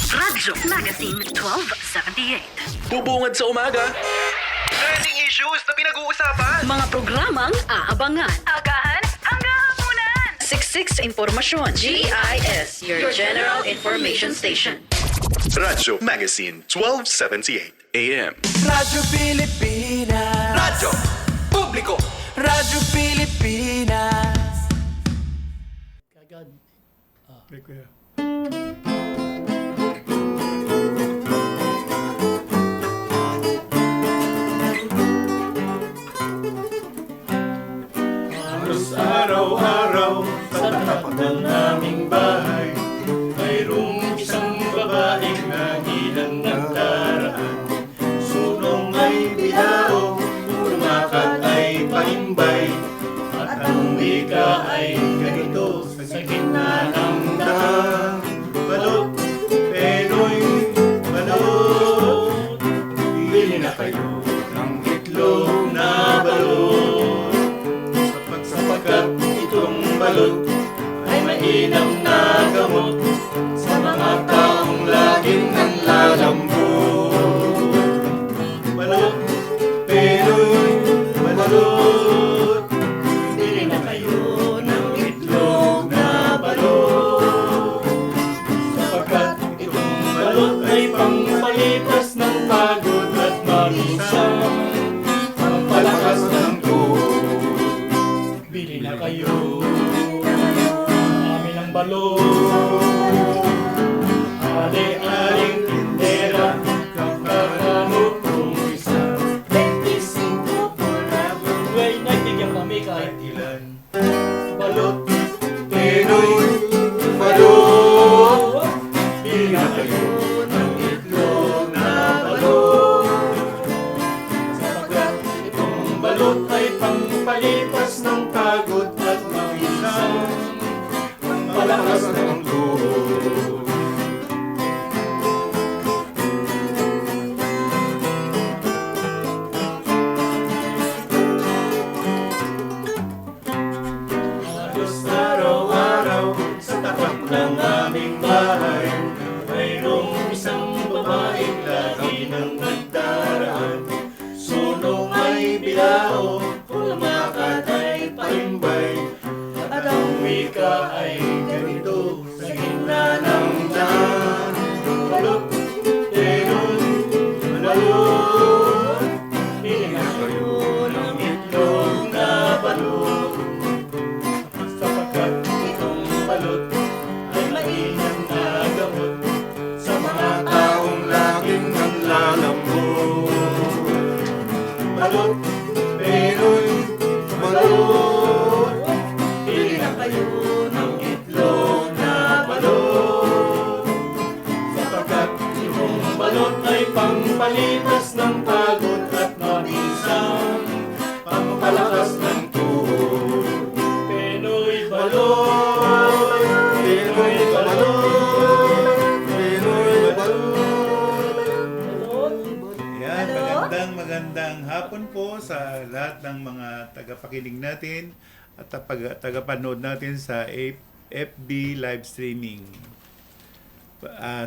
Radyo Magazine 1278. Bubungad sa umaga. Trending issues na pinag-uusapan. Mga programang aabangan. Agahan hanggang hapunan. Siksik sa impormasyon. GIS, your general information station. Radyo Magazine 1278 AM. Radyo Pilipinas. Radyo Publiko. Radyo Pilipinas. Kagad. Halos araw-araw sa tapat ng aming bahay mayroong isang babaeng nagilang nagdaraan. Sunong ay bilao, lumakad ay paimbay, at ang wika ay ganito sa gitna ng daan. Balot, Penoy, balot, bili na kayo ng itlog na balot. Sapagkat itong balot ay mainam na gamot sa mga taong laging nanlalambot. Balot, Penoy, balot, bili na kayo ng itlog na balot. Sapagkat itong balot ay pangpalipas ng pagod at maminsan pampalakas ng tuhod. Bili na kayo sa amin ang balot. Ali-aling tindera, kakano kung isa. 25 por ako. Uy, nagbigyan kami kahit ilan. Balot, Penoy, balot. Bili na kayo ng itlog na balot. Sapagkat itong balot ay pangpalipas ng pagod at maminsan palakas ng tuhod. Halos araw-araw sa tapat ng aming bahay mayroong isang babaeng lagi nang nagdaraan. Sunong ay bilao, lumakad ay paimbay, at ang wika ay ganito sa gitna ng daan. Balot, Penoy, balot, bili na kayo ng itlog na balot. Sapagkat itong balot ay mainam na gamot sa mga taong laging nanlalambot. Balot, Penoy, balot, bili na kayo ng itlog na balot. Sapagkat itong balot ay pangpalipas ng pagod at maminsan pampalakas ng tuhod. Penoy, balot, Penoy, balot, Penoy, balot. Yan, magandang hapon po sa lahat ng mga tagapakinig natin at tagapanood natin sa FB live streaming.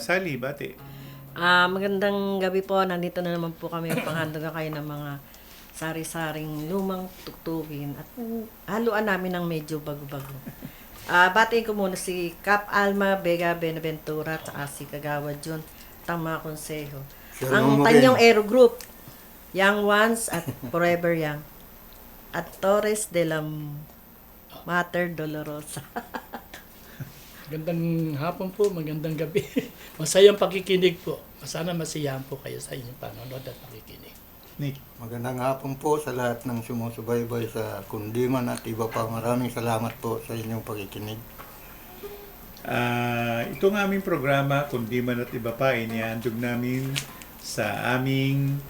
Sally, bati. Magandang gabi po. Nandito na naman po kami upang handagan kayo ng mga sari-saring lumang tuktugin at haluan namin ng medyo bago-bago. Batiin ko muna si Cap Alma Vega Benaventura at si Kagawad John at ang mga konseho. Ang Tanyong Aero Group, Young Ones at Forever Young, at Torres de la Mater Dolorosa. Magandang hapon po, magandang gabi. Masayang pakikinig po. Sana masiyahan po kayo sa inyong panonood at pakikinig. Nick. Magandang hapon po sa lahat ng sumusubaybay sa Kundiman at iba pa. Maraming salamat po sa inyong pakikinig. Itong aming programa, Kundiman at iba pa, inihandog namin sa aming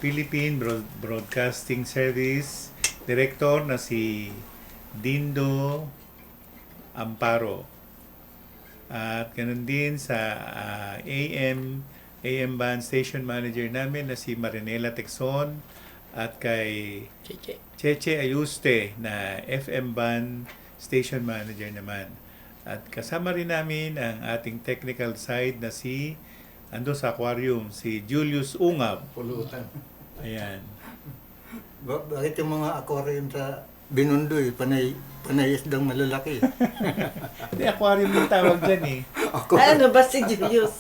Philippine Broadcasting Service Director na si Dindo Amparo. At ganun din sa AM band station manager namin na si Marinela Texon at kay Cheche Ayuste na FM band station manager naman. At kasama rin namin ang ating technical side na ando sa aquarium, si Julius Ungab. Pulutan. Ayan. Bakit yung mga aquarium sa Binundoy, panay isdang malalaki? Hindi, aquarium yung tawag dyan eh. Ano ba si Julius?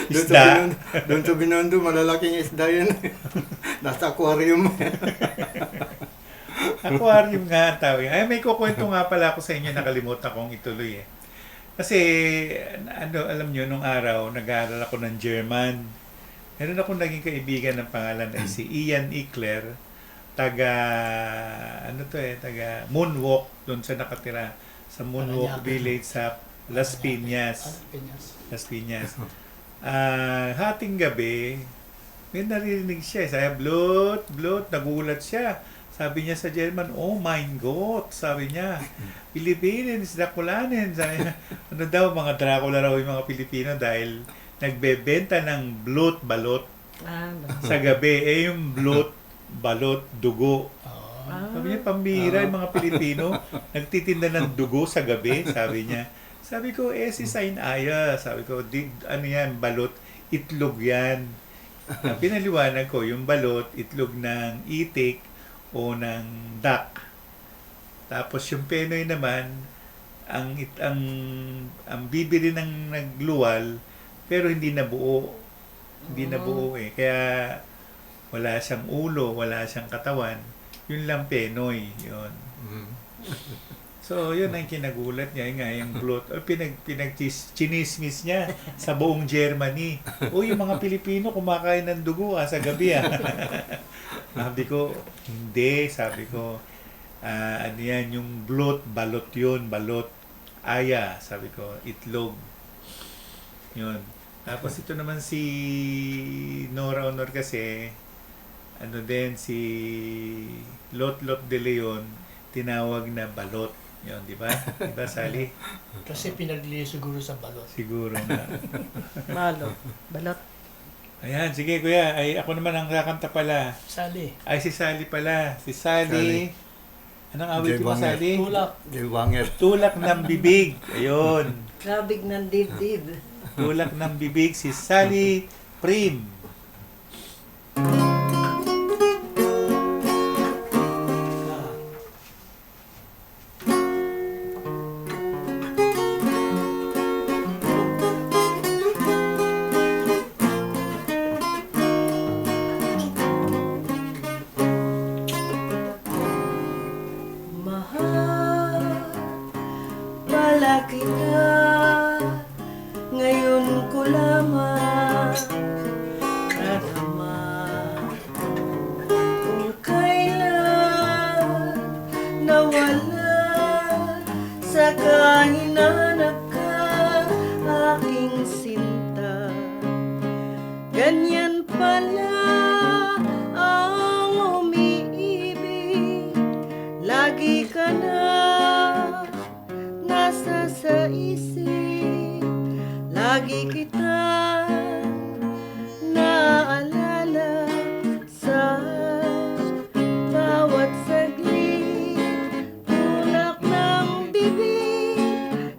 Isda. Doon sa Binondo, malalaking isda yun. Nasa aquarium. Aquarium nga ang tawag. Ay, may kukwento nga pala ako sa inyo, nakalimutan kong ituloy eh. Kasi, alam nyo, nung araw, nag-aaral ako ng German. Meron akong naging kaibigan ng pangalan ay si Ian Ickler, taga Moonwalk, doon sa nakatira sa Moonwalk Paranaque. Village sa Las Piñas. Las Piñas. Hating gabi, may narinig siya. Sabi, blot, nagulat siya. Sabi niya sa German, oh my God, sabi niya, Philippines, Draculanen. Sabi niya, ano daw, mga Dracula raw yung mga Pilipino dahil nagbebenta ng balot sa gabi. Yung balot, dugo. Sabi niya, pambihira yung mga Pilipino, nagtitinda ng dugo sa gabi, sabi niya. Sabi ko, si Sain Aya. Sabi ko, ano yan, balot, itlog yan. Pinaliwanag ko, yung balot, itlog ng itik o ng duck. Tapos yung penoy naman, ang bibili ng nagluwal, pero hindi nabuo. Hindi nabuo eh. Kaya wala siyang ulo, wala siyang katawan. Yun lang penoy. Yun. So, yun ang kinagulat niya. Yung bloat. Chinismis niya sa buong Germany. Yung mga Pilipino kumakain ng dugo sa gabi. Sabi ko, hindi. Sabi ko, ano yan, yung balot yun. Balot. Aya. Sabi ko, itlog. Yun. Tapos ito naman si Nora Honor kasi, si Lot de Leon, tinawag na balot. Yun, di ba? Di ba, Sally? Kasi pinagliya siguro sa balot. Siguro na. Balot. Ayan, sige kuya. Ay, ako naman ang kakanta pala. Sali. Ay, si Sally pala. Si Sally. Anong awit mo, Sally? Tulak. Tulak ng bibig. Ayun. Kabig ng dibdib. Tulak ng bibig si Sally Prim. Mahal, palaki ka, ngayon ko lamang nadama kung kailan nawala sa kahinanap ka, aking sinta. Ganyan pala ang umiibig, lagi ka na nasa sa isip, lagi kita naaalala sa bawat saglit. Tulak ng bibig,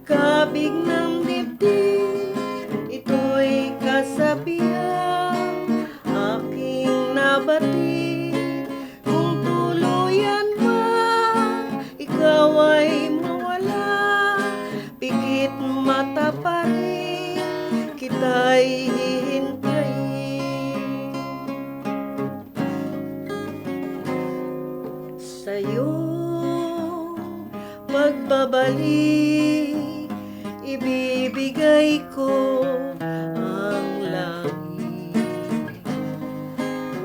kabig ng dibdib, ito'y kasabihan aking nabatid. Kung tuluyan man ikaw ay mawala, pikit mata pa rin kita'y hihintayin. Sa'yo pagbabalik, ibibigay ko ang langit.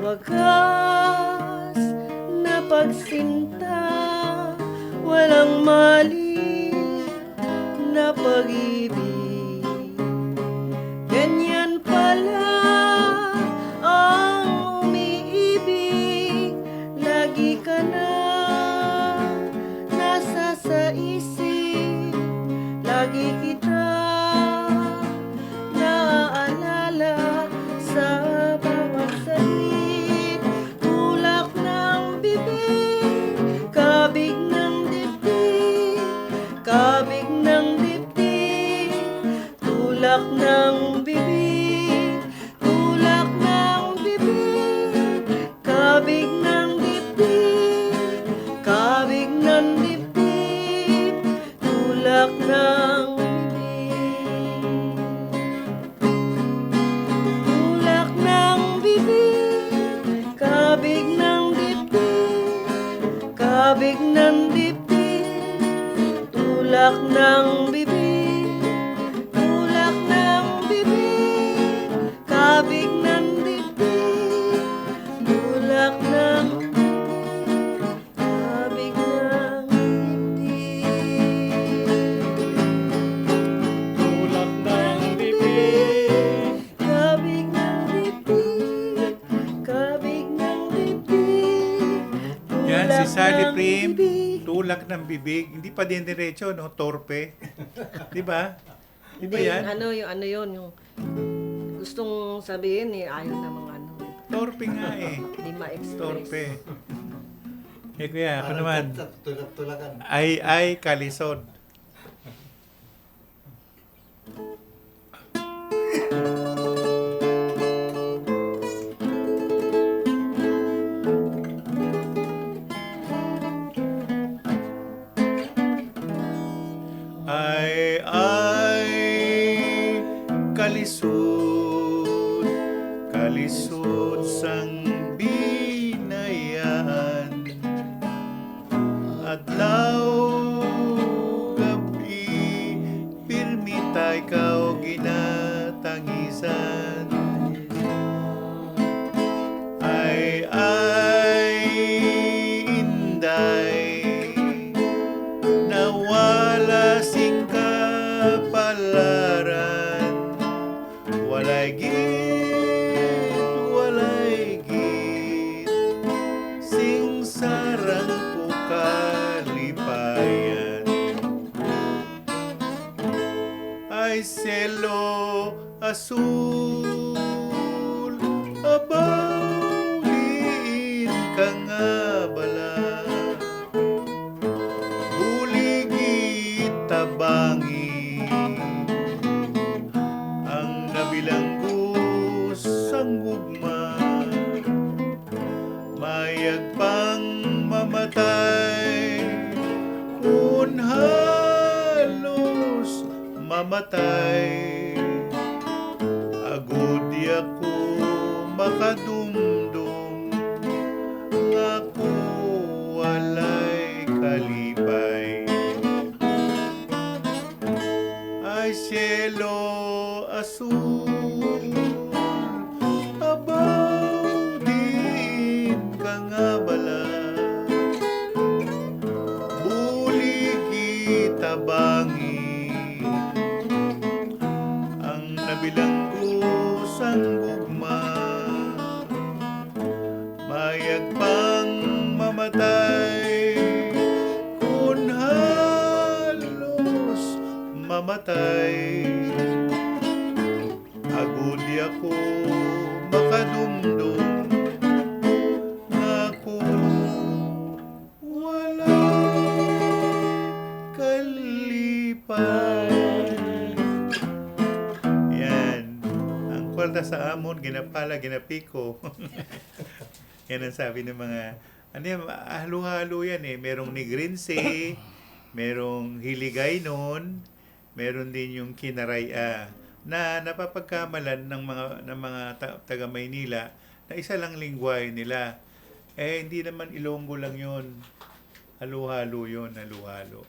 Wagas na pagsinta, walang mali na pag-ibig. Ganyan pala ang umiibig, lagi ka na nasa sa isip, lagi kita naaalala sa bawat salit. Tulak ng bibig, kabig ng dibdib, kabig ng dibdib, ng bibig, tulak ng bibig, kabig ng dibdib, kabig ng dibdib, tulak ng bibig. Tulak ng bibig, kabig ng dibdib, kabig ng dibdib, tulak ng bibig, tulak ng bibig, kabig ng dibdib, tulak ng kabig ng dibdib. Tulak ng bibig. Kabig ng dibdib, kabig ng dibdib, Yan, si tulak Sally ng Prim, bibig. tulak ng bibig. Hindi pa din diretso, no? Torpe. Di ba? Di ba Hindi, yan? ano yun, yung gustong sabihin ayaw na mga Torpe nga eh. hindi ma-express. Torpe. Eh kuya, ako naman. Tulak-tulakan. Ay, kalisod. Ay, kalisod, kalisod sang binayan, adlaw gabi, pirmi tay kao ginatangisan. Ay, inday, nawala sing kapalaran, walay git, sing sarang po kalipayan. Ay selo azul, abawin ka nga bala, buligit tabangi, ang nabilanggus ang gugma, mayag pang mamatay, kun halos mamatay, agud di ako makadumdum, ako walay kalipay. Ay cielo azul, abaw din ka nga bala, buligi tabangi, ang nabilanggus ang gugma, mayag pang mamatay, kun halos mamatay, agudi ako makadumdum, ako wala kalipay. Yan, ang kwarta sa amon ginapala ginapiko. Yan ang sabi ng mga ano yan, halo-halo yan eh. Merong Negrinse, merong Hiligaynon, meron din yung Kinaraya na napapagkamalan ng mga taga Maynila na isa lang lingwahe nila. Eh hindi naman Ilonggo lang 'yon. Halo-halo 'yon, halo-halo.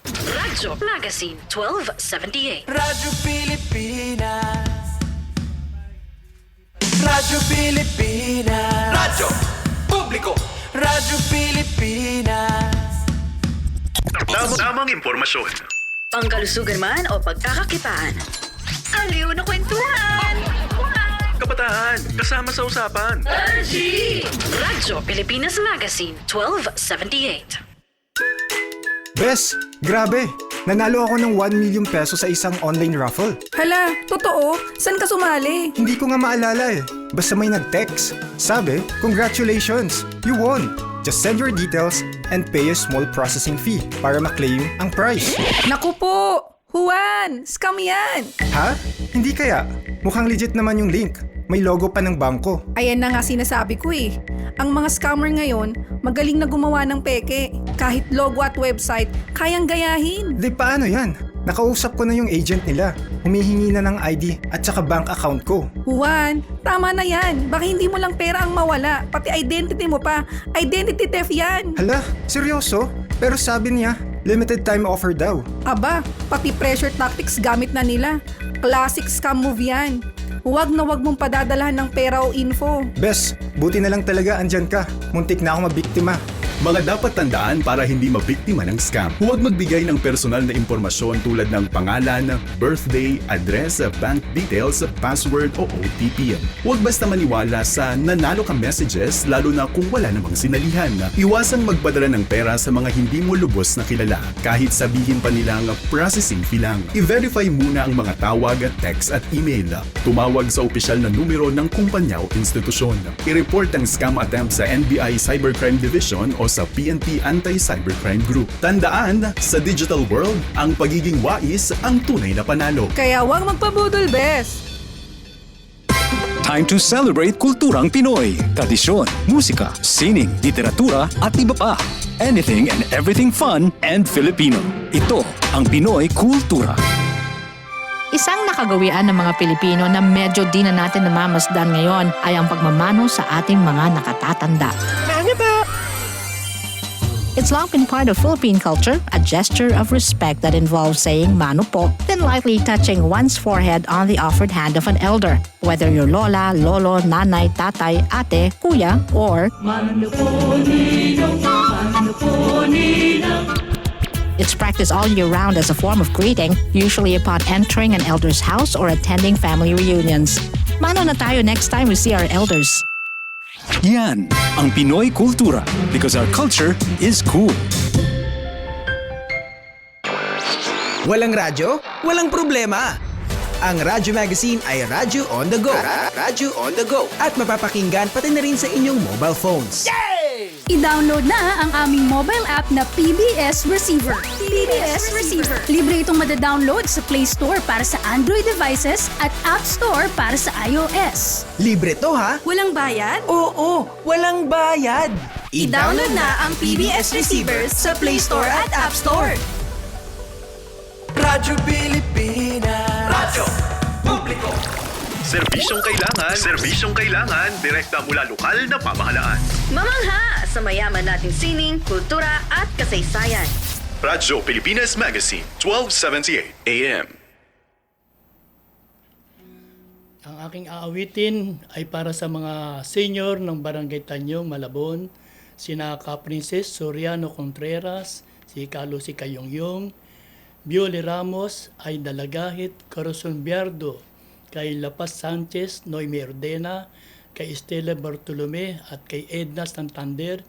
Radyo Magazine 1278. Radyo Pilipinas, Radyo Pilipinas, Radyo Publiko. Radyo Pilipinas. Tamang impormasyon. Pangkalusugan man o pagkakakitaan. Aliw na kwentuhan! Kabataan, kasama sa usapan. Radyo Pilipinas Magazine 1278. Bes, grabe! Nanalo ako ng 1 million peso sa isang online raffle. Hala, totoo? Saan ka sumali? Hindi ko nga maalala eh. Basta may nag-text. Sabi, congratulations! You won! Just send your details and pay a small processing fee para ma-claim ang prize. Naku po! Juan, scam yan! Ha? Hindi kaya? Mukhang legit naman yung link. May logo pa ng bangko. Ayan na nga sinasabi ko eh. Ang mga scammer ngayon, magaling na gumawa ng peke. Kahit logo at website, kayang gayahin. Di paano yan? Nakausap ko na yung agent nila. Humihingi na ng ID at saka bank account ko. Juan, tama na yan. Baka hindi mo lang pera ang mawala. Pati identity mo pa. Identity theft yan. Hala, seryoso? Pero sabi niya, limited time offer daw. Aba, pati pressure tactics gamit na nila. Classic scam move yan. Huwag na huwag mong padadalahan ng pera o info. Bes, buti na lang talaga andyan ka. Muntik na ako mabiktima. Mga dapat tandaan para hindi mabiktima ng scam. Huwag magbigay ng personal na impormasyon tulad ng pangalan, birthday, address, bank details, password o OTP. Huwag basta maniwala sa nanalo ka messages lalo na kung wala namang sinalihan. Iwasang magpadala ng pera sa mga hindi mo lubos na kilala kahit sabihin pa nilang processing fee lang. I-verify muna ang mga tawag, text at email. Tumawag sa opisyal na numero ng kumpanya o institusyon. I-report ang scam attempt sa NBI Cybercrime Division o sa PNP Anti-Cybercrime Group. Tandaan, sa digital world, ang pagiging wais ang tunay na panalo. Kaya huwag magpabudol, Bes. Time to celebrate kulturang Pinoy. Tradisyon, musika, sining, literatura at iba pa. Anything and everything fun and Filipino. Ito ang Pinoy Kultura. Isang nakagawian ng mga Pilipino na medyo di na natin namamasdan ngayon ay ang pagmamano sa ating mga nakatatanda. It's long been part of Philippine culture, a gesture of respect that involves saying mano po, then lightly touching one's forehead on the offered hand of an elder, whether you're lola, lolo, nanay, tatay, ate, kuya, or mano po ninong, mano po ninong. It's practiced all year round as a form of greeting, usually upon entering an elder's house or attending family reunions. Mano na tayo next time we see our elders. Yan ang Pinoy Kultura because our culture is cool. Walang radyo? Walang problema. Ang Radyo Magazine ay Radyo on the go. Radyo on the go. At mapapakinggan pati na rin sa inyong mobile phones. I-download na ang aming mobile app na PBS Receiver. PBS Receiver. Libre itong madadownload sa Play Store para sa Android devices at App Store para sa iOS. Libre to ha? Walang bayad? Oo, walang bayad. I-download na ang PBS Receiver sa Play Store at App Store. Radyo Pilipinas. Radyo Publiko. Serbisyong kailangan, direkta mula lokal na pamahalaan. Mamangha sa mayaman nating sining, kultura at kasaysayan. Radyo Pilipinas Magazine, 1278 AM. Ang aking aawitin ay para sa mga senior ng Barangay Tanyong, Malabon, sina Ka Princess Soriano Contreras, si Lucy Kayongyong, Bioli Ramos, ay Dalagahit, Corazon Biardo, kay Lapas Sanchez, Noemi Ordena, kay Estela Bartolome at kay Edna Santander,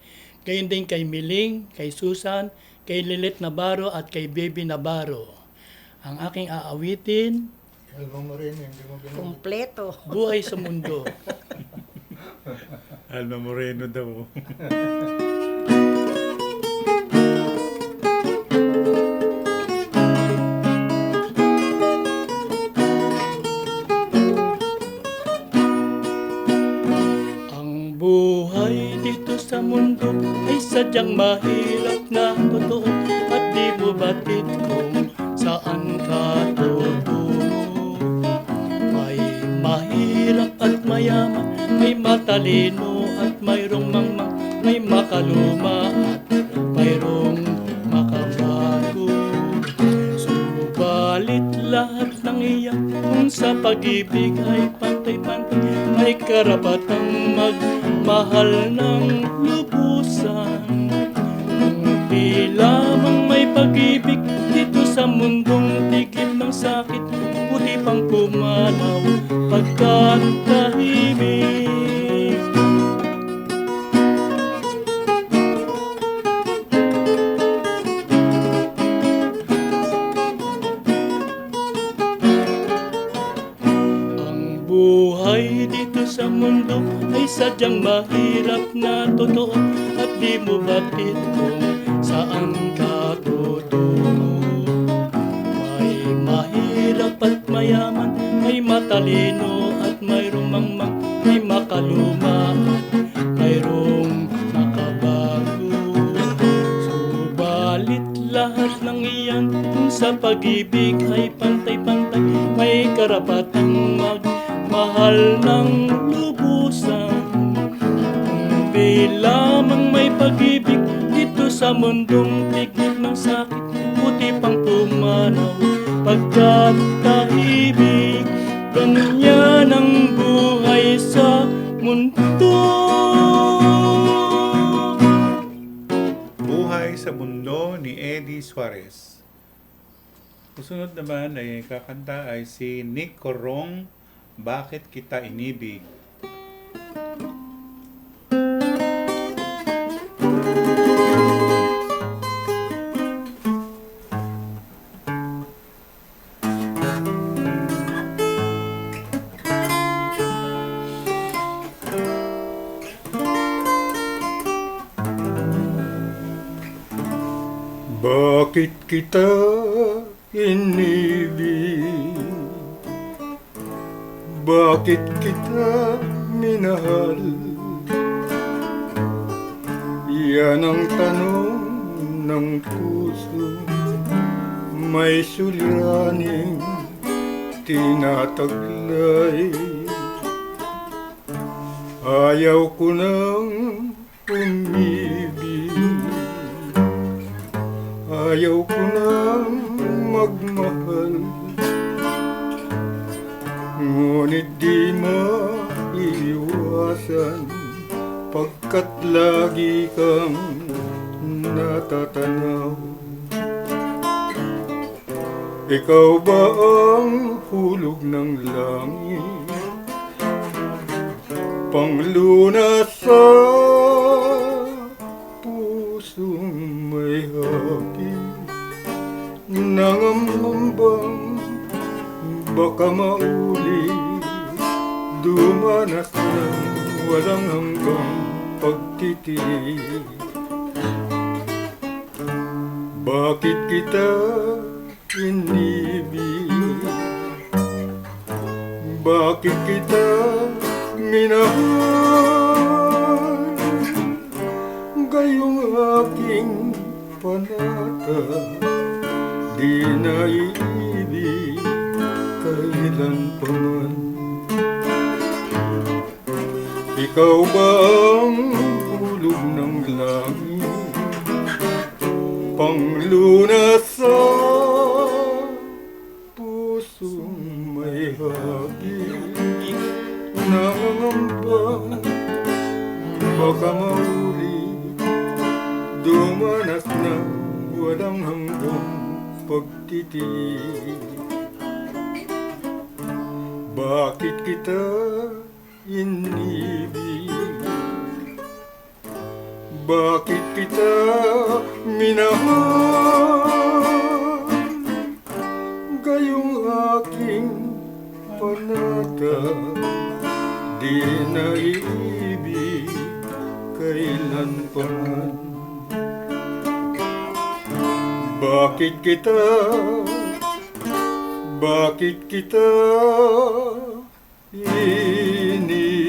gayon din kay Miling, kay Susan, kay Lilit Navarro at kay Baby Navarro. Ang aking aawitin, Kompleto. Buhay sa Mundo. Alma Moreno daw. Buhay dito sa mundo ay sadyang mahirap na totoo at di mo batid kung saan ka tutungo. May mahirap at mayaman, may matalino at mayroong mangmang, may makaluma at mayroong makabago. Subalit lahat ng iyan kung sa pag-ibig ay pantay-pantay, may karapatang magmahal ng lubusan. Kung di lamang may pag-ibig dito sa mundong tigil ng sakit, buti pang pumanaw pagkat tahimik. Buhay dito sa mundo ay sadyang mahirap na totoo at di mo batid kung saan ka tutungo. May yaman, may matalino at mayroong may makaluma, mayroong makabago. Subalit lahat ng iyan sa pag-ibig ay pantay-pantay, may karapatang magmahal ng lubusan. Di lamang may pag-ibig dito sa mundong tigil ng sakit, buti pang pumanaw pagkat kaibig. Ganyan ang buhay sa mundo. Buhay sa Mundo ni Eddie Suarez. Susunod naman ay kakanta ay si Nick Corong, Bakit Kita Inibig. Bakit kita inibig? Bakit kita minahal? Yan ang tanong ng puso, may suliraning tinataglay. Ayaw ko nang umibig, ayaw ko nang magmahal, ngunit di maiiwasan pagkat lagi kang natatanaw. Ikaw ba ang hulog ng langit, panglunas sa pusong may hapit, nangambang baka mauli, dumanas ng walang hanggang pagtitig. Bakit kita inibig? Bakit kita minahal? Gayong aking panata, di naiibig kailan pa man. Ikaw ba ang hulog ng langit, panglunas sa pusong may hagis, nangangamba baka maulit, dumanas na walang hanggang pagtitig. Bakit kita inibig? Bakit kita minahal? Gayong aking panata, di naiibig kailan pa man. Bakit kita inibig?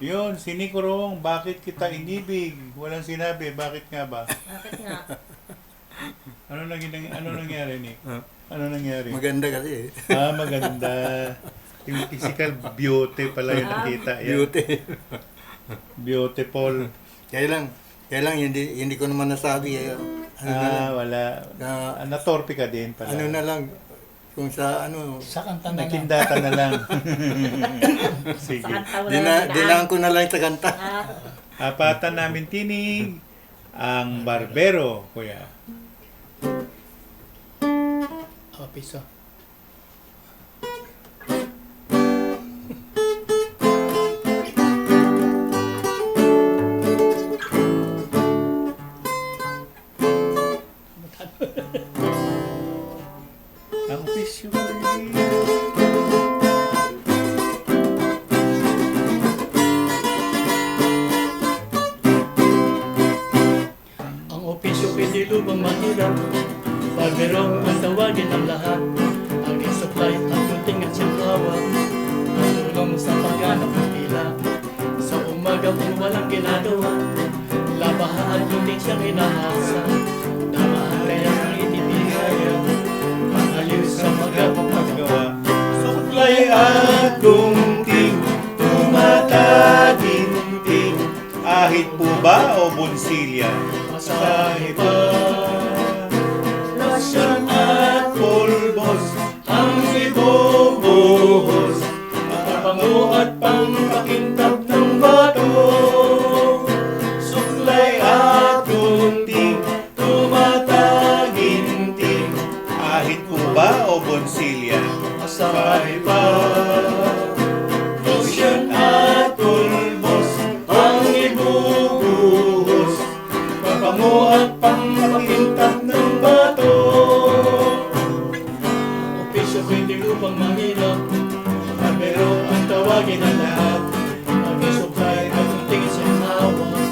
Yun, si Nick Corong, Bakit Kita Inibig. Walang sinabi, bakit nga ba? Bakit nga? Ano nangyari, Nick? Ano nangyari? Maganda kasi eh. Maganda. Yung physical beauty pala yung nakita. Beauty. Beautiful. Kaya lang hindi ko naman nasabi eh. Wala. Natorpe ka din pala. Ano na lang, kung sa kanta na lang. Nakindata na lang. Sige. Dilaan ko na lang sa kanta. Apatan namin tinig ang Barbero, kuya. Piso. Ang official. Ang opisyo pwede lubang mahirap. Barberong ang tawagin ang lahat. Ang supply at tuting at siyang hawak. Matulong sa pagganap ng pila. Sa umaga kung walang ginagawa, labahan at tuting siyang inahasa. Damahan kaya ang itibigaya, pangaliw sa magpapagawa. Suklay at gunting, tumataginting. Ahit po ba o bonsilya? Masahe pa. Lasyon at pulbos, ang ibubuhos. Papabango at pangpakintab ng bato. Suklay at gunting, tumataginting. Ahit po ba o bonsilya? Masahe pa. Lasyon at pulbos, ang ibubuhos. Papabango at pangpakintab ng bato. Opisyo ko hindi upang mahirap. Pero ang tawagin ng lahat. Mag-supply at tingin sa hawak.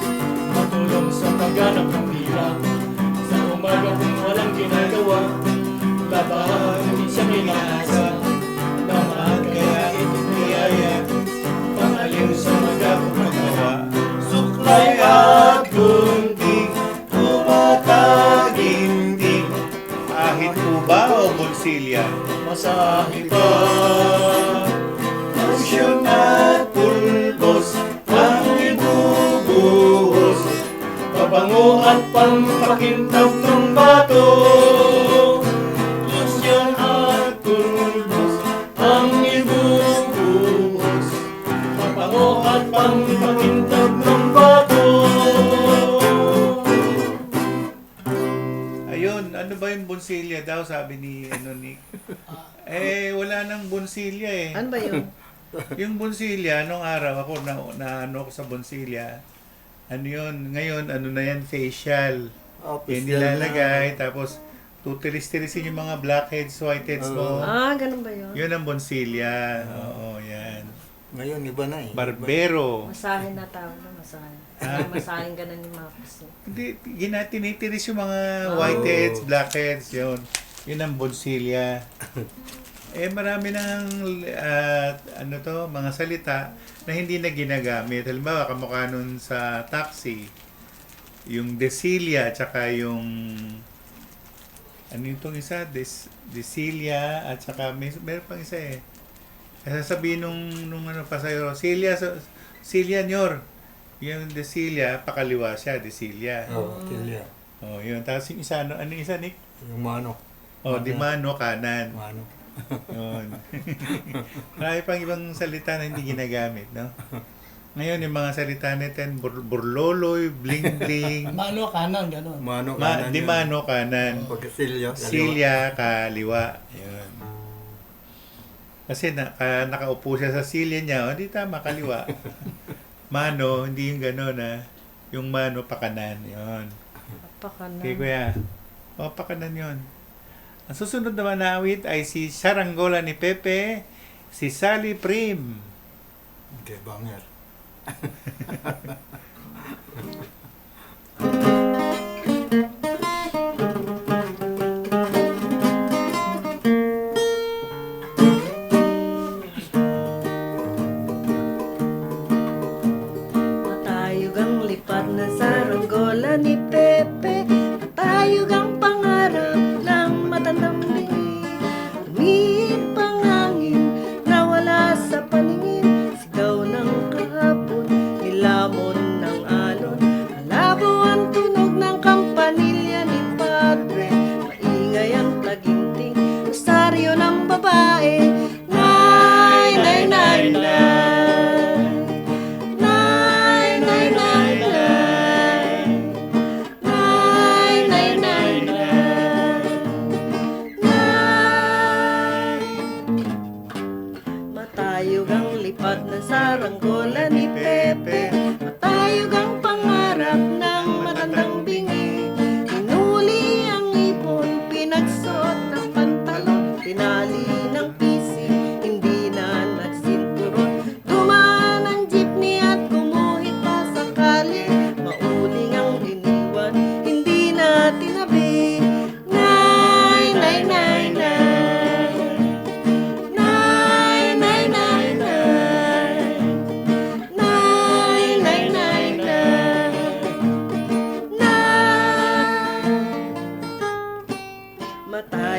Matulong sa pagganap ng pila. Sa umaga kung walang ginagawa, labahan hindi siya inaasa. Damahan kaya itong biyaya, pangaliw sa magpapagawa. Suklay at gunting, tumataginting. Ahit po ba o bonsilya? Masahe pa. Lasyon at pulbos, ang ibubuhos. Pabango at pangpakintab ng bato. Lasyon at pulbos, ang ibubuhos. Pabango at pangpakintab ng bato. Ayun, ano ba yung bonsilya daw, sabi ni Nick? Wala nang bonsilya eh. Ano ba yun? Yung bonsilya, nung araw ako na ano ko sa bonsilya, ano yun, ngayon, ano na yan, facial. Yan nilalagay, tapos tutiris-tirisin yung mga blackheads, whiteheads mo. Ganun ba yun? Yun ang bonsilya. Oo, yan. Ngayon, iba na eh. Barbero. Masahe na tawag na, masahe. Masahe ka na ni Marcos. Hindi, tinitiris yung mga whiteheads, blackheads, yun. Yun ang bonsilya. Marami nang mga salita na hindi na ginagamit. Halimbawa, kamukha nun sa taxi, yung desilya, tsaka yung ano itong isa, desilya, at saka meron pang isa eh. Sasabihin nung pasayro, Silya Nyor. Yung desilya, pakaliwa siya, desilya. Desilya. Yun. Tapos yung isa, ano yung isa, Nick? Yung mano. Di mano, kanan. Mano. Yun. Marami pang ibang salita na hindi ginagamit, no? Ngayon, yung mga salita natin, burloloy, bling-bling. Mano kanan, gano'n. Mano kanan. Di mano, kanan. Pagkasilya. Silya, kaliwa. Yun. Kasi nakaupo siya sa silya niya, di tama, kaliwa. Mano, hindi yung gano'n, yung mano, pakanan. Yun. Pakanan. Okay, kuya. Pakanan yun. Ang susunod naman na awit ay si Saranggola ni Pepe, si Sally Prim. Okay, banger. Matayog ang lipad na saranggola ni Pepe. Matayog ang pangarap ng matandang bingin. Umiit pangangin na wala sa paningin. Sigaw ng kahapon, nilamon ng alon.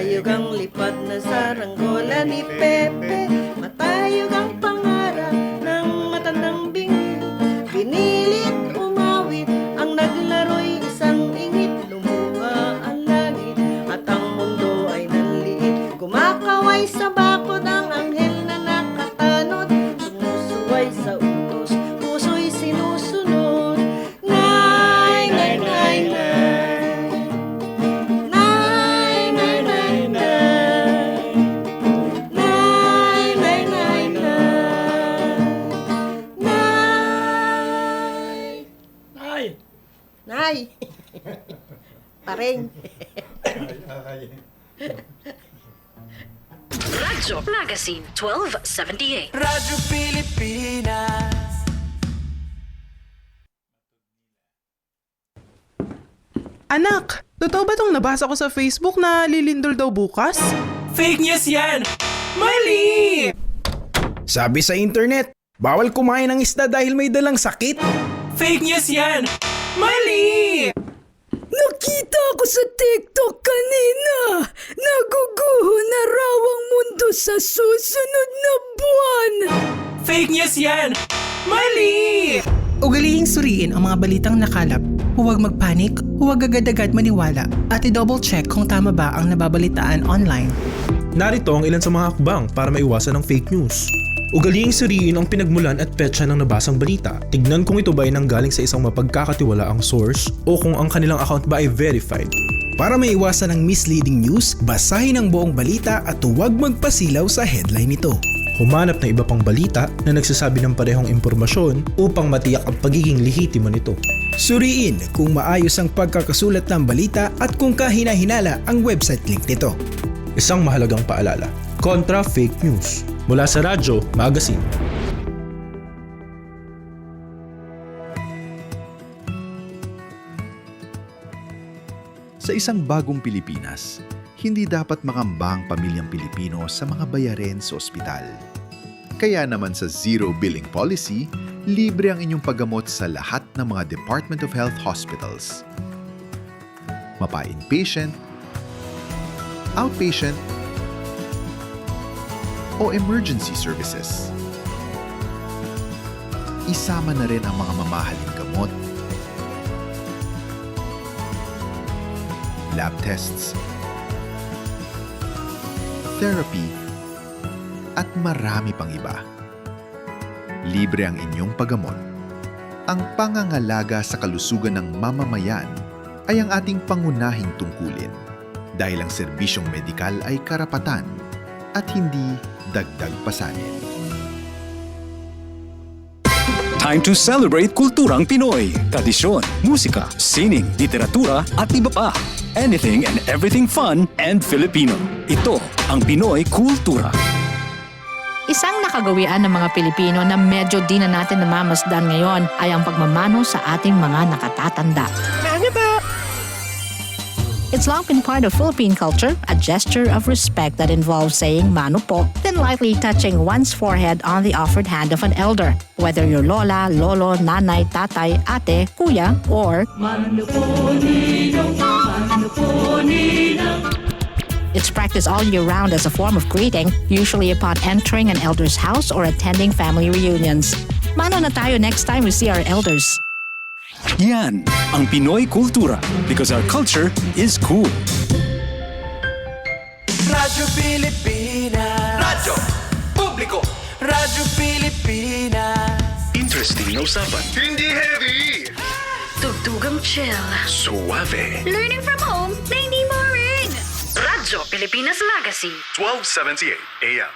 Matayog ang lipad na saranggola ni Pepe, matayog ang pangarap ng matandang bingit. Pinilit umawit, ang naglaro'y isang ingit. Lumuha ang langit at ang mundo ay nanliit. Kumakaway sa bakod ang anghel na nakatanod, sumusuway sa utos, puso'y sinusunod. Nay, nay, nay, nay. Nay, nay, nay, nay. Nay, nay, nay, nay. Nay. Nay. Pareng. Radyo Magazine 1278. Radyo Pilipinas. Anak, totoo ba tong nabasa ko sa Facebook na lilindol daw bukas? Fake news yan! Mali! Sabi sa internet, bawal kumain ng isda dahil may dalang sakit. Fake news yan! Mali! Nakita ko sa TikTok kanina. Naguguho na raw ang mundo sa susunod na buwan. Fake news yan! Mali! Ugalihing suriin ang mga balitang nakalap. Huwag magpanik, huwag agad-agad maniwala, at i-double check kung tama ba ang nababalitaan online. Narito ang ilan sa mga hakbang para maiwasan ang fake news. Ugalihing suriin ang pinagmulan at petsa ng nabasang balita. Tignan kung ito ba ay nanggaling sa isang mapagkakatiwalaang source o kung ang kanilang account ba ay verified. Para maiwasan ang misleading news, basahin ang buong balita at huwag magpasilaw sa headline nito. Humanap ng iba pang balita na nagsasabi ng parehong impormasyon upang matiyak ang pagiging lehitimo nito. Suriin kung maayos ang pagkakasulat ng balita at kung kahina-hinala ang website link nito. Isang mahalagang paalala, kontra fake news. Mula sa Radyo Magazine. Sa isang bagong Pilipinas, hindi dapat makambang pamilyang Pilipino sa mga bayarin sa ospital. Kaya naman sa Zero Billing Policy, libre ang inyong paggamot sa lahat ng mga Department of Health hospitals. Mapa-inpatient, outpatient, o emergency services. Isama na rin ang mga mamahaling gamot, lab tests, therapy, at marami pang iba. Libre ang inyong paggamot. Ang pangangalaga sa kalusugan ng mamamayan ay ang ating pangunahing tungkulin dahil ang serbisyong medikal ay karapatan at hindi dagdag pasanin. Time to celebrate kulturang Pinoy. Tradisyon, musika, sining, literatura at iba pa. Anything and everything fun and Filipino. Ito ang Pinoy Kultura. Isang nakagawian ng mga Pilipino na medyo di na natin namamasdan ngayon ay ang pagmamano sa ating mga nakatatanda. It's long been part of Philippine culture, a gesture of respect that involves saying mano po, then lightly touching one's forehead on the offered hand of an elder, whether you're lola, lolo, nanay, tatay, ate, kuya, or Mano po ninong, mano po ninang. It's practiced all year round as a form of greeting, usually upon entering an elder's house or attending family reunions. Mano na tayo next time we see our elders. Yan ang Pinoy Kultura because our culture is cool. Radyo Pilipinas. Radyo Publiko. Radyo Pilipinas. Interesting na usapan. Hindi heavy. Tugtugang chill. Suave. Learning from home na hindi boring. Radyo Pilipinas Magazine 1278 AM.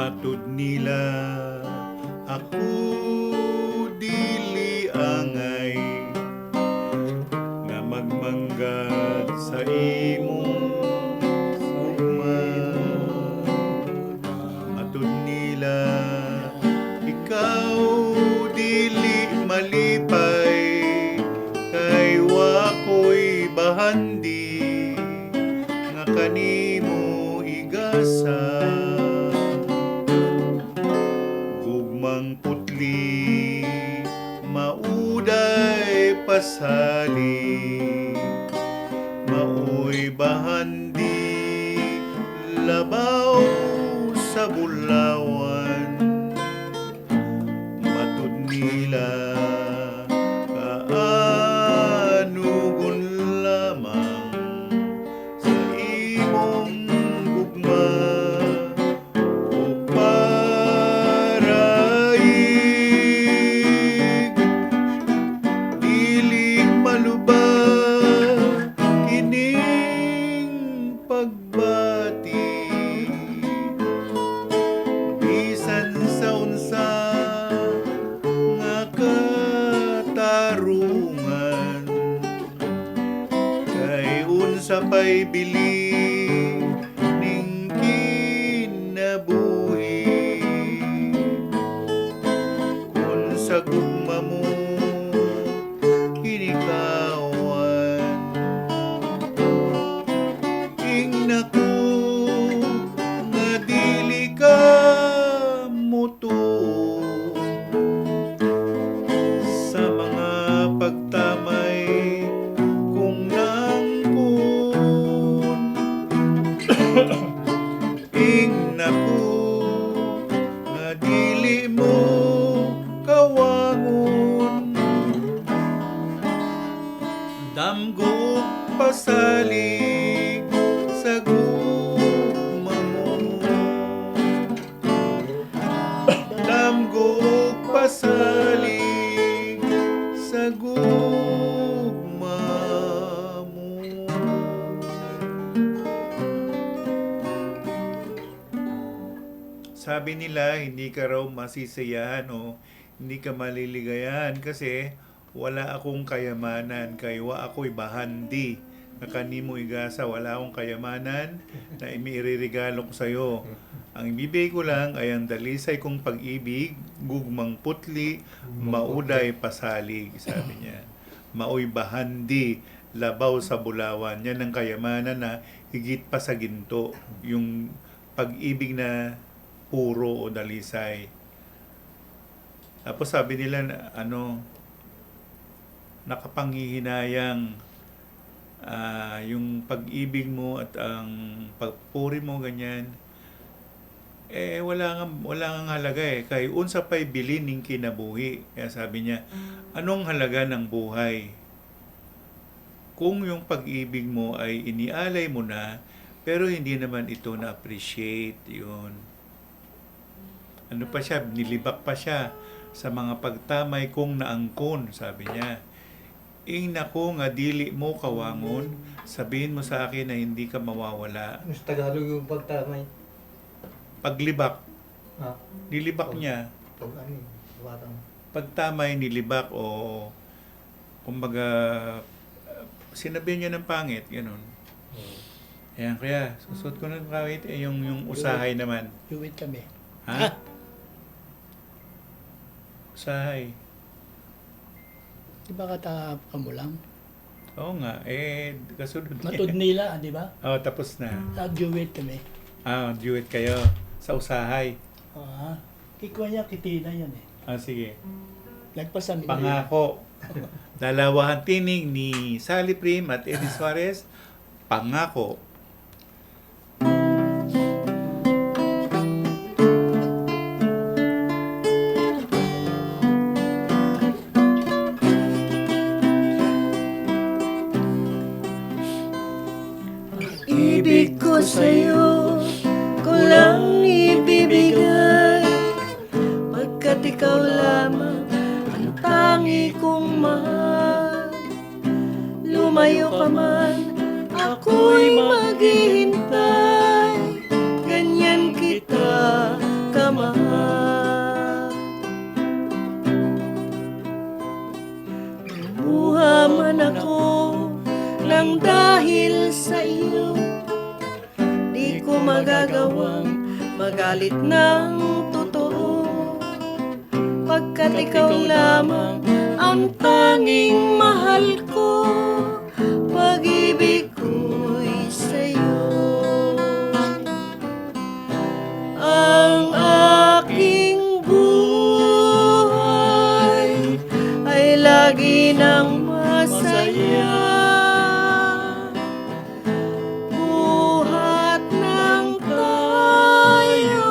Matud nila ako dili angay gugmang putli, mauday pasali, mauy bahandi, labaw sa bulawan, matud nila kaanugon lamang sa imong gugma o paraig, dili malubag kining pagbati, bisan sa unsa nga katarungan, kay unsa pa'y bili ning kinabuhi, kung sa gugma mo kinikawan, ingna ko nga dili ka muto sa mga pagtamay kung nangkon. Ingna ko nga dili mo kawangon, damgo pasalig sa gugma mo, damgo pasalig sa gugma mo. Sabi nila hindi ka raw masisiyahan o hindi ka maliligayahan kasi wala akong kayamanan, kay wa ako'y bahandi na kanimo igasa, wala akong kayamanan na imiririgalo ko sa'yo. Ang ibibigay ko lang ay ang dalisay kong pag-ibig, gugmang putli, mauday pasalig, sabi niya. Maoy bahandi, labaw sa bulawan. Yan ang kayamanan na higit pa sa ginto. Yung pag-ibig na puro o dalisay. Tapos sabi nila na, nakapanghihinayang yung pag-ibig mo at ang pagpuri mo, ganyan. Wala nga halaga kay unsa pa'y bilin ning kinabuhi. Kaya sabi niya, anong halaga ng buhay? Kung yung pag-ibig mo ay inialay mo na, pero hindi naman ito na-appreciate, yun. Ano pa siya, nilibak pa siya sa mga pagtamay kong naangkon, sabi niya. Ingna ko nga dili mo kawangon, sabihin mo sa akin na hindi ka mawawala. Mas Tagalog yung pagtamay. Paglibak. Ha? Nilibak niya. Pagtamay, nilibak o kumbaga sinabi niya ng pangit, gano'n. Ayan, kaya susot ko ng kawit, yung usahay naman. Yuwit kami. Ha? Usahay. Di ba ka mo lang? Oo nga, kasunod niya. Matud nila, di ba? Tapos na. Nag-duet kami. Duet kayo sa usahay. Kikwa niya, kitina yan Sige. Nagpasan nila. Pangako. Dalawahan tinig ni Sally Prim at Eddie Suarez. Pangako. Ibig ko sa'yo, ko lang ibibigay, pagkat ikaw lamang ang tangi kong mahal. Lumayo ka man, ako'y maghihintay, ganyan kita kamahal. Lumuha man ako nang dahil sa iyo, di ko magagawang magalit ng totoo, pagkat ikaw lamang ang tanging mahal ko, pag-ibig ko'y sa'yo. Ang aking buhay lagi ng masaya. Buhat ng tayo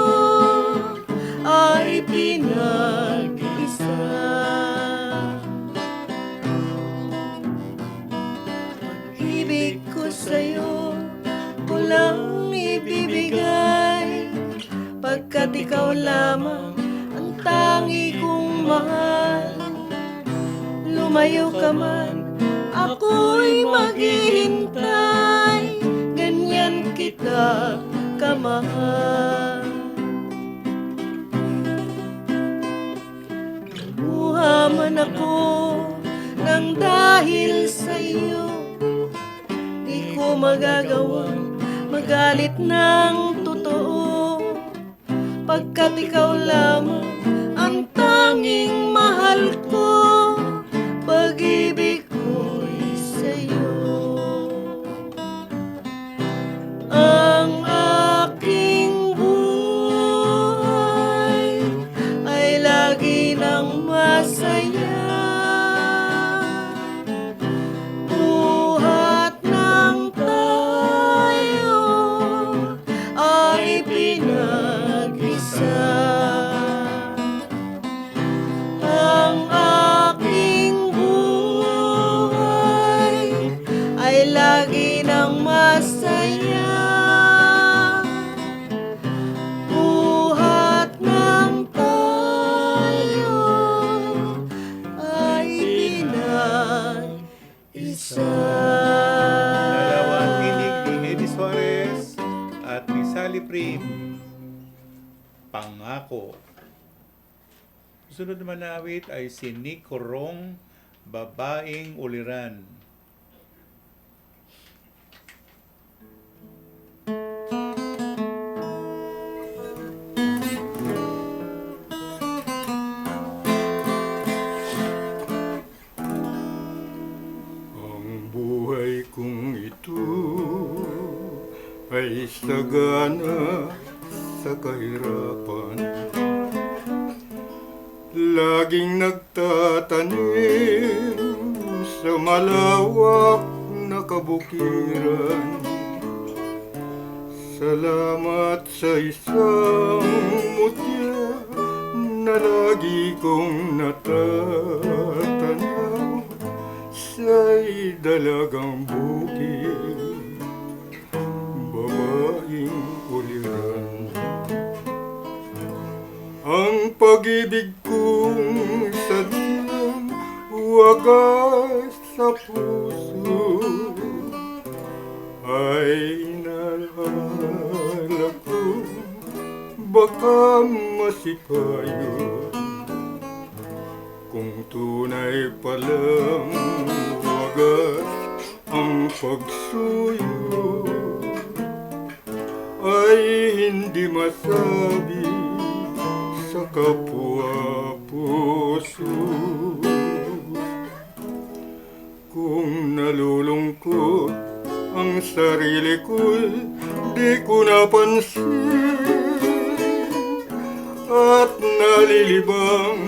ay pinag-isa. Pag-ibig ko sa'yo walang ibibigay, pagkat ikaw lamang ang tangi kong mahal. Lumayo ka man, ako'y maghihintay, ganyan kita kamahal. Lumuha man ako nang dahil sa'yo, di ko magagawang magalit ng totoo, pagkat ikaw lamang ang tanging mahal ko. Pag-ibig ko'y sa'yo. Ang aking buhay ay lagi ng masaya. Buhat ng tayo ay pinag-isa. Ang aking buhay ay lagi ng masaya. Buhat ng tayo ay pinag-isa. Dalawang tinig ni Eddie Suarez at ni Sally Prim. Pangako. Sunod naman na awit ay si Nick Corong, Babaeng Uliran. Ang buhay kong ito ay sagana sa kahirapan. Laging nagtatanim sa malawak na kabukiran. Salamat sa isang mutya na lagi kong natatanaw sa'y dalagang bukid, babaeng uliran. Ang pag-ibig kong sadyang wagas sa puso ay inaalala ko, baka masipayo kung tunay palang wagas ang pagsuyo ay hindi masabi sa kapwa puso. Kung nalulungkot ang sarili ko'y di ko napansin, at nalilibang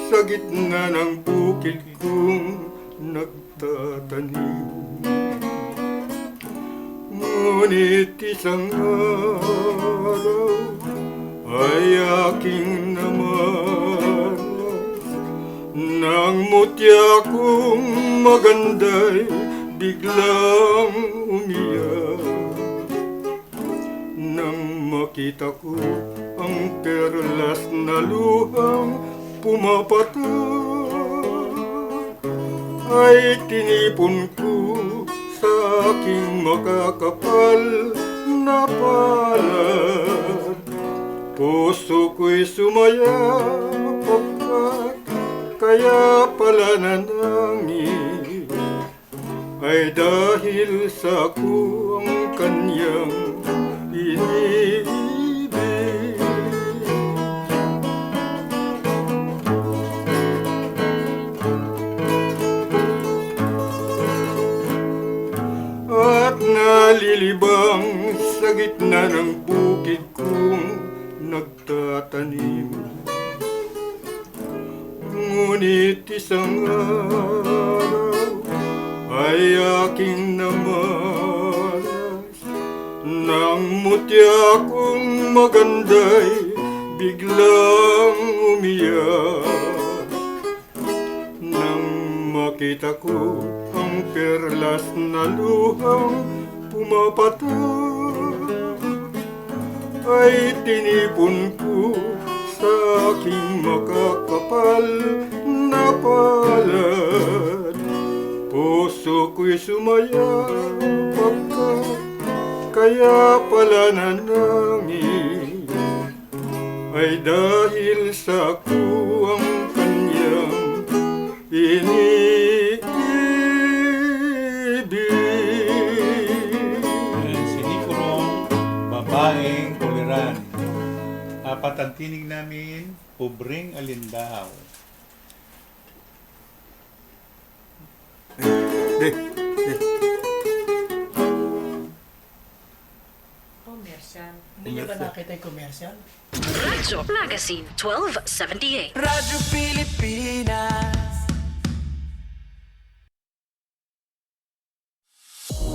sa gitna ng bukid kong nagtatanim. Ngunit isang araw ay aking namalas nang mutya kong maganda'y biglang umiyak. Nang makita ko ang perlas na luhang pumapatak, ay tinipon ko sa aking makakapal na palad. Puso ko'y sumaya pagkat kaya pala nanangin ay dahil sa ako ang kanyang iniibig. At nalilibang sa gitna ng bukid kong nagtatanim. Ngunit Ngunit isang araw ay aking namalas, nang mutya kong maganda'y biglang umiyak. Nang makita ko ang perlas na luhang pumapatak, ay tinipon ko sa aking makakapal na palad. Puso ko'y sumaya pagkat kaya pala nanangin ay dahil sa ako ang kanyang iniibig. Sinikurong babaeng kuliran. Apat ang tinig namin, Ubring Alindahaw. Commercial. Hindi niyo ba nakita yung commercial? Radyo Magazine 1278. Radyo Pilipinas.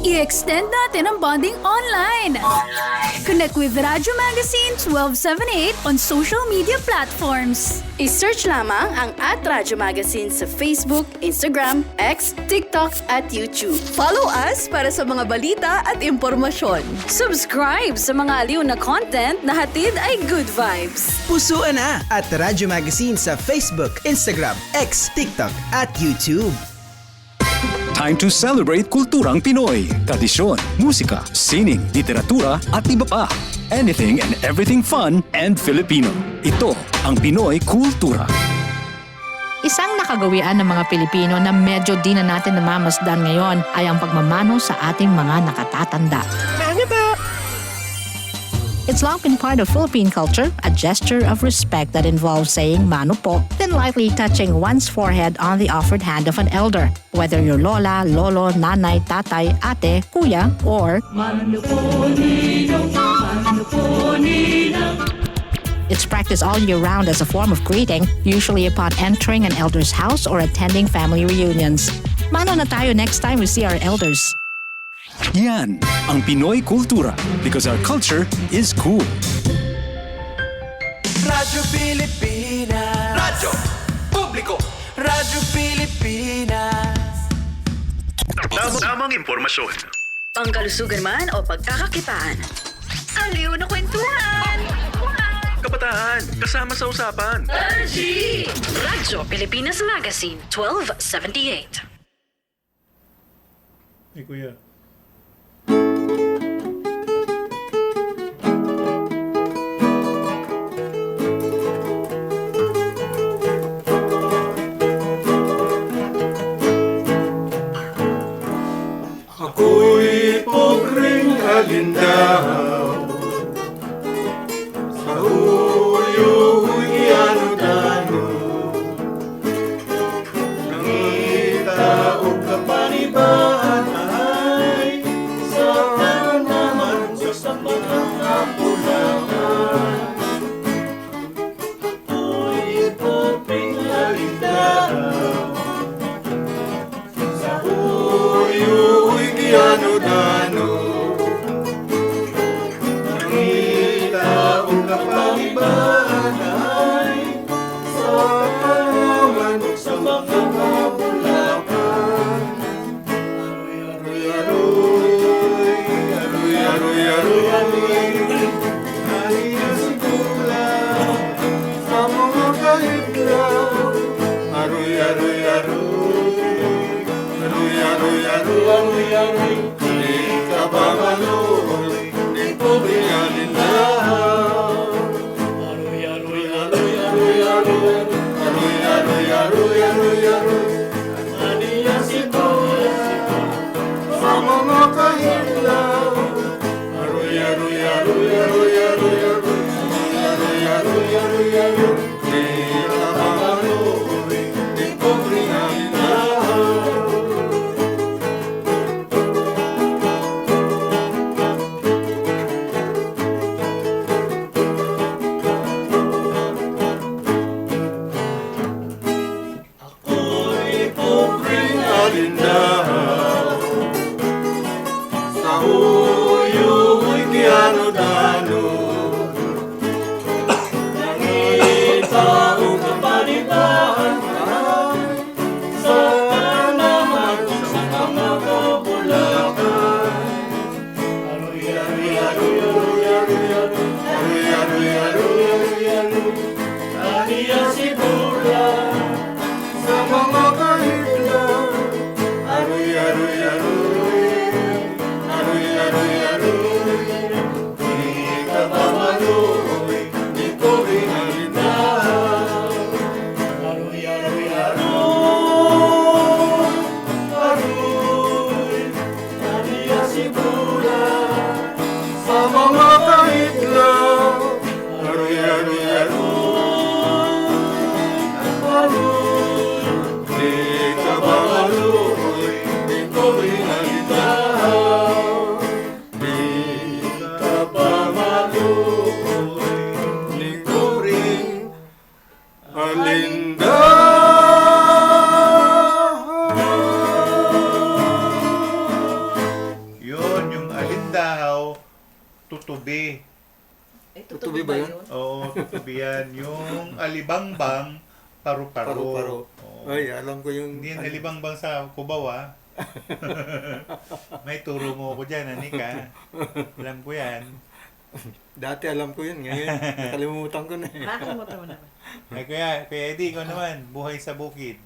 I-extend natin ang bonding online. Connect with Radyo Magazine 1278 on social media platforms. I-search lamang ang @Radyo Magazine sa Facebook, Instagram, X, TikTok at YouTube. Follow us para sa mga balita at impormasyon. Subscribe sa mga aliw na content na hatid ay good vibes. Pusuan na at Radyo Magazine sa Facebook, Instagram, X, TikTok at YouTube. Time to celebrate kulturang Pinoy. Tradisyon, musika, sining, literatura at iba pa. Anything and everything fun and Filipino. Ito ang Pinoy Kultura. Isang nakagawian ng mga Pilipino na medyo di na natin namamasdan ngayon ay ang pagmamano sa ating mga nakatatanda. It's long been part of Philippine culture, a gesture of respect that involves saying mano po, then lightly touching one's forehead on the offered hand of an elder, whether you're lola, lolo, nanay, tatay, ate, kuya, or Mano po ninong, mano po ninang. it's practiced all year round as a form of greeting, usually upon entering an elder's house or attending family reunions. Mano na tayo next time we see our elders. Yan ang Pinoy Kultura because our culture is cool. Radyo Pilipinas. Radyo Publiko. Radyo Pilipinas. Tamang impormasyon. Pangkalusugan man o pagkakakitaan. Aliw na kwentuhan! Kabataan, kasama sa usapan. Radyo Pilipinas Magazine 1278. Hey, kuya. Ako'y pobreng alindahaw, sa uyo'y ano-dano, nangita o kapanibaan ay sa naman sa mga kapulakan. Ako'y pobreng alindahaw, sa uyo'y ano-dano, nangita o kapanibaan ay sa naman sa mga kapulakan. Aroy-aroy, naliya si Kulang sa mga kahitlaw. Aroy-aroy, di ka ba maloy, di pobreng alindahaw. Naliya si Kulang sa mga kahitlaw. Di ka ba maloy, di pobreng alindahaw. alindaw. Sa uyu'y kiano-dano, nangitaong kapalitan sa tanaman sa mga kabulakan. Aruy, aruy, aruy, aruy, aruy, aruy, aruy, aruy, aruy, aruy, aniya si Bula sa mga kahitlan. Aruy, aruy, aruy, aruy, aruy, aruy, di ka ba maluoy, di ko rin alindaw. Aruy, aruy, aruy, aruy, aniya si Bula sa mga kahitlan. Aruy, aruy, aruy, aruy, di ka ba maluoy, di ko rin alindaw. Di ka ba maluoy, di ko rin Yun, yung alindaw, tutubi. Tutubi ba yun? Oo, tutubi yan. Yung alibangbang, paru-paro. Paru-paro. Oo. Ay, alam ko yung... Hindi yan alibangbang sa Cubao, ah. May turo mo ako dyan, Anika. Alam ko yan. Dati alam ko yun, ngayon nakalimutan ko na eh. Nakalimutan mo na ba? Ay, Kuya Eddie, ikaw naman, buhay sa bukid.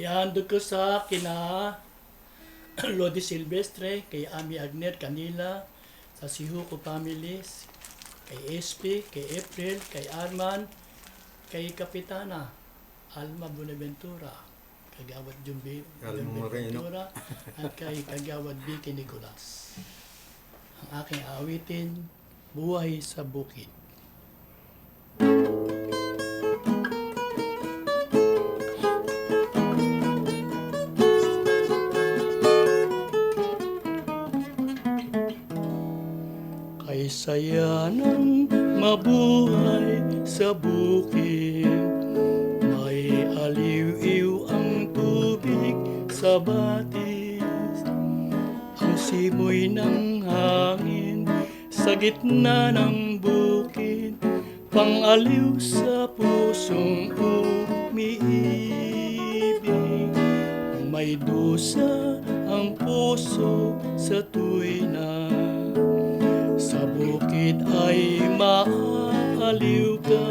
Ihandog ko sa kina Lodi Silvestre, kay Ami Agner Canila, sa Sihuko families, kay SP, kay April, kay Arman, kay Kapitana Alma Bonaventura, Kagawad Jumbi Alma Moreno. Bonaventura, at kay Kagawad Vicky Nicolas. Ang aking awitin, Buhay sa Bukid. Kay saya ng mabuhay sa bukid, may aliw-iw ang tubig sa batis, ang simoy ng hangin sa gitna ng bukid, pang-aliw sa pusong umiibig. May dusa ang puso sa tuwina, sa bukid ay maaaliw ka.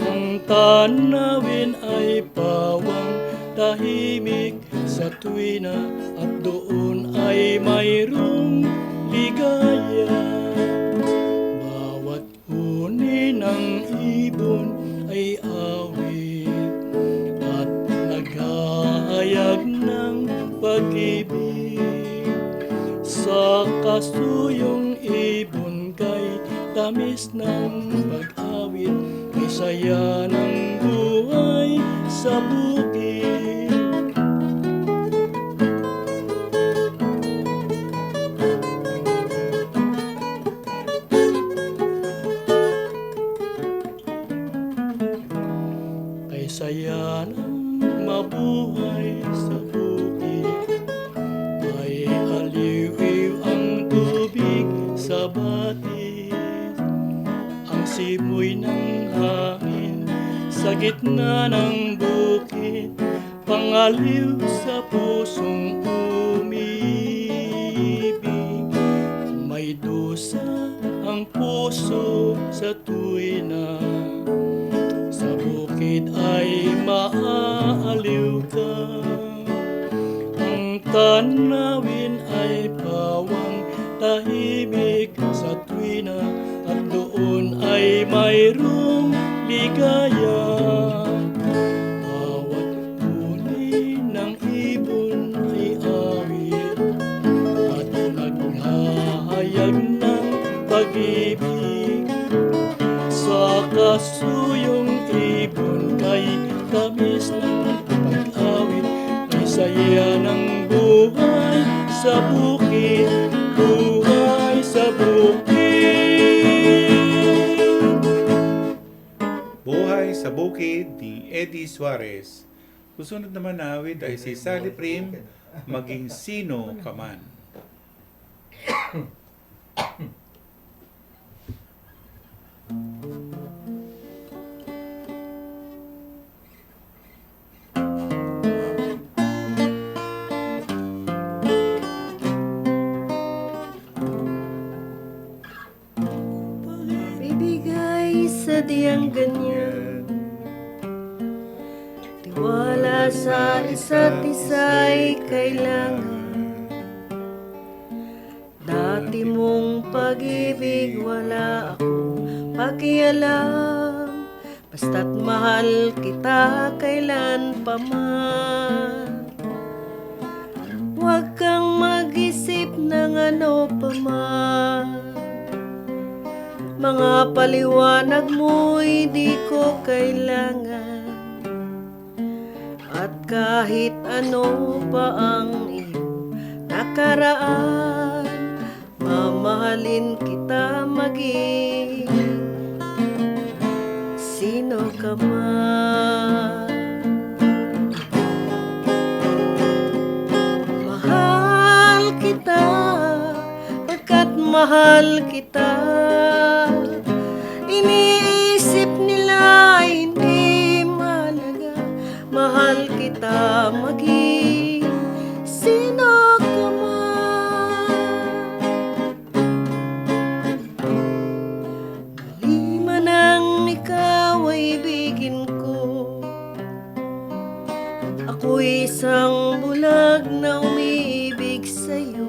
Ang tanawin ay pawang tahimik sa tuwina, at doon ay mayroong ligaya. Bawat huni ng ibon ay awit at naghahayag ng pag-ibig. Sa kasuyong ibon kay tamis ng pag-awit, kay saya ng buhay sa bukid. Kay saya ng mabuhay sa bukid, ay aliw-iw ang tubig sa batis, ang simoy ng hangin sa gitna ng bukid, pangaliw sa pusong umibig. May dusa ang puso sa tuwina, sa bukid ay maaaliw ka. Ang tanawin ay pawang tahimik sa tuwina, at doon ay mayroong ligaya. Bawat huni ng ibon ay awit at naghahayag ng pag-ibig. Sa kasuyong ibon kay tamis ng pag-awit, kay saya ng buhay sa bukid, buhay sa bukid. Buhay sa Bukid ni Eddie Suarez. Susunod naman na awit ay si Sally Prim, Maging Sino Ka Man. Bibigay sa diyang ganyan, tiwala sa isa't isa'y kailangan. Dati mong pag-ibig wala akong pakialam, basta't mahal kita kailan pa man. Huwag kang mag-isip ng ano pa man, mga paliwanag mo'y di ko kailangan. At kahit ano pa ang iyong nakaraan, mamahalin kita maging sino ka man. Mahal kita, pagkat mahal kita. Iniisip nila hindi mahalaga, mahal kita maging sino ka man. Maliman ang ikaw ay ibigin ko, ako'y isang bulag na umiibig sa'yo.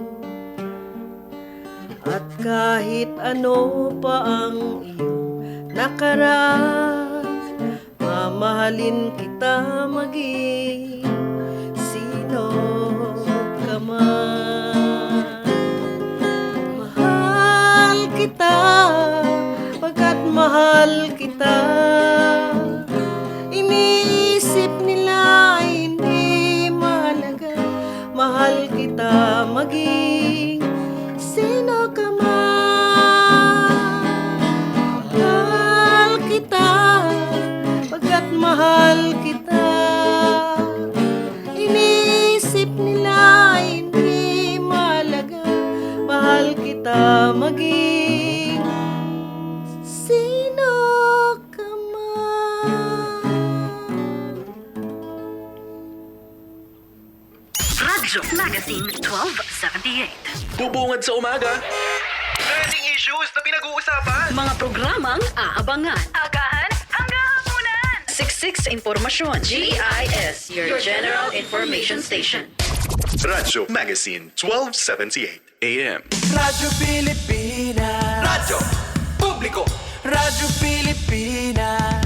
At kahit ano pa ang iyong nakaraan, mamahalin kita maging sino ka man. Mahal kita, pagkat mahal kita. Iniisip nila hindi mahalaga, mahal kita maging sino ka man. Mahal kita, pagkat mahal kita. Iniisip nila hindi mahalaga, mahal kita maging sino ka man. Radyo Magazine 1278. Bubungad sa umaga. Trending issues na pinag-uusapan. Mga programang aabangan. Agahan hanggang hapunan. Siksik sa impormasyon. GIS, your General Information Station. Radyo Magazine 1278 AM. Radyo Pilipinas. Radyo Publiko. Radyo Pilipinas.